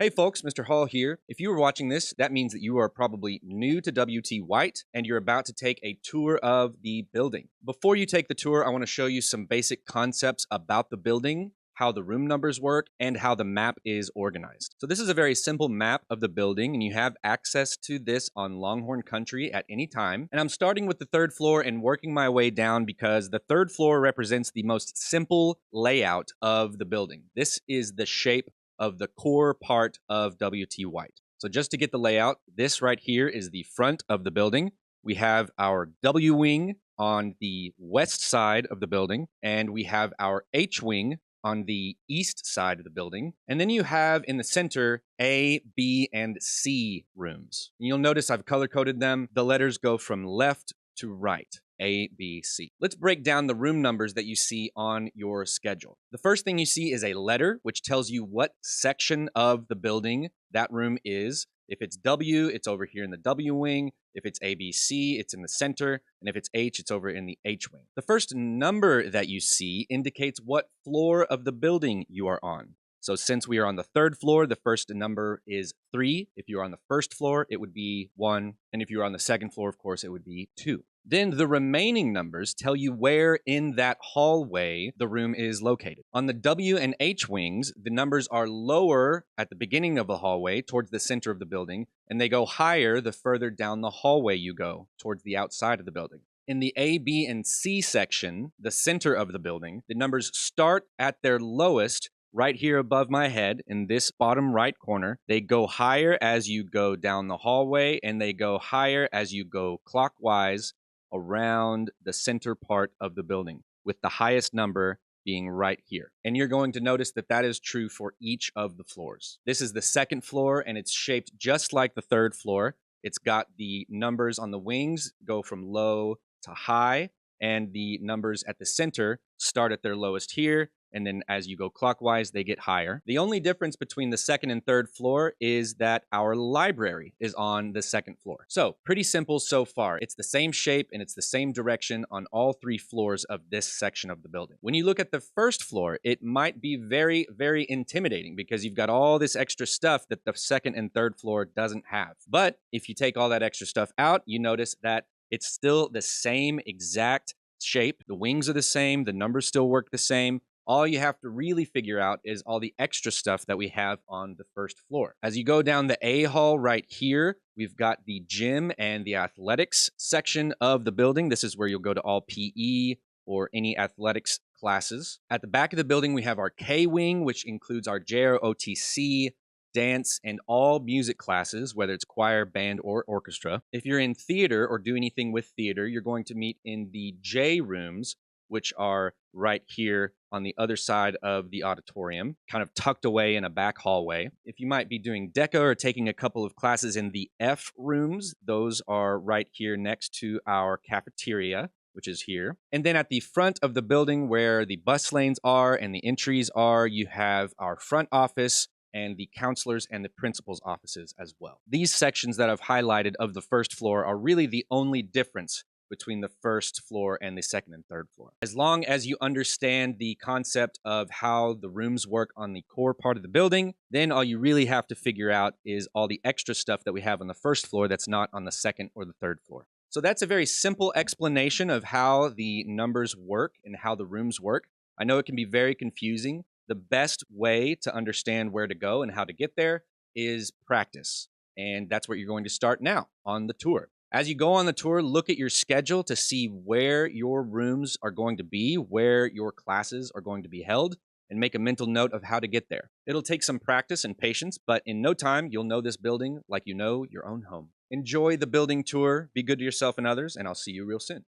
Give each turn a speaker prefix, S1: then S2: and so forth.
S1: Hey folks, Mr. Hall here. If you are watching this, that means that you are probably new to WT White and you're about to take a tour of the building. Before you take the tour, I want to show you some basic concepts about the building, how the room numbers work, and how the map is organized. So this is a very simple map of the building, and you have access to this on Longhorn Country at any time. And I'm starting with the third floor and working my way down because the third floor represents the most simple layout of the building. This is the shape of the core part of WT White. So just to get the layout, this right here is the front of the building. We have our W wing on the west side of the building, and we have our H wing on the east side of the building. And then you have in the center A, B, and C rooms. And you'll notice I've color-coded them. The letters go from left to right. A, B, C. Let's break down the room numbers that you see on your schedule. The first thing you see is a letter, which tells you what section of the building that room is. If it's W, it's over here in the W wing. If it's ABC, it's in the center. And if it's H, it's over in the H wing. The first number that you see indicates what floor of the building you are on. So since we are on the third floor, the first number is 3. If you're on the first floor, it would be 1. And if you're on the second floor, of course, it would be 2. Then the remaining numbers tell you where in that hallway the room is located. On the W and H wings, the numbers are lower at the beginning of the hallway towards the center of the building, and they go higher the further down the hallway you go towards the outside of the building. In the A, B, and C section, the center of the building, the numbers start at their lowest right here above my head in this bottom right corner. They go higher as you go down the hallway, and they go higher as you go clockwise around the center part of the building, with the highest number being right here. And you're going to notice that that is true for each of the floors. This is the second floor, and it's shaped just like the third floor. It's got the numbers on the wings go from low to high, and the numbers at the center start at their lowest here, and then as you go clockwise, they get higher. The only difference between the second and third floor is that our library is on the second floor. So pretty simple so far. It's the same shape and it's the same direction on all 3 floors of this section of the building. When you look at the first floor, it might be very, very intimidating because you've got all this extra stuff that the second and third floor doesn't have. But if you take all that extra stuff out, you notice that it's still the same exact shape. The wings are the same. The numbers still work the same. All you have to really figure out is all the extra stuff that we have on the first floor. As you go down the A hall right here, we've got the gym and the athletics section of the building. This is where you'll go to all PE or any athletics classes. At the back of the building, we have our K wing, which includes our JROTC, dance, and all music classes, whether it's choir, band, or orchestra. If you're in theater or do anything with theater, you're going to meet in the J rooms, which are right here on the other side of the auditorium, kind of tucked away in a back hallway. If you might be doing DECA or taking a couple of classes in the F rooms, those are right here next to our cafeteria, which is here. And then at the front of the building where the bus lanes are and the entries are, you have our front office and the counselors and the principal's offices as well. These sections that I've highlighted of the first floor are really the only difference between the first floor and the second and third floor. As long as you understand the concept of how the rooms work on the core part of the building, then all you really have to figure out is all the extra stuff that we have on the first floor that's not on the second or the third floor. So that's a very simple explanation of how the numbers work and how the rooms work. I know it can be very confusing. The best way to understand where to go and how to get there is practice. And that's what you're going to start now on the tour. As you go on the tour, look at your schedule to see where your rooms are going to be, where your classes are going to be held, and make a mental note of how to get there. It'll take some practice and patience, but in no time, you'll know this building like you know your own home. Enjoy the building tour, be good to yourself and others, and I'll see you real soon.